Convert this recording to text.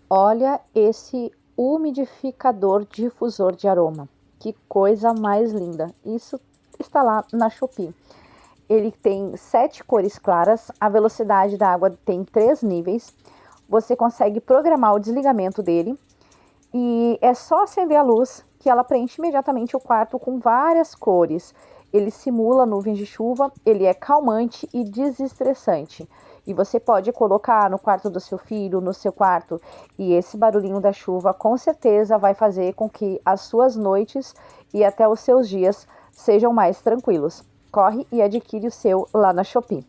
Olha esse umidificador difusor de aroma. Que coisa mais linda. Isso está lá na Shopee. Ele tem 7 cores claras, a velocidade da água tem 3 níveis. Você consegue programar o desligamento dele e é só acender a luz que ela preenche imediatamente o quarto com várias cores. Ele simula nuvens de chuva, ele é calmante e desestressante. E você pode colocar no quarto do seu filho, no seu quarto, e esse barulhinho da chuva com certeza vai fazer com que as suas noites e até os seus dias sejam mais tranquilos. Corre e adquire o seu lá na Shopee.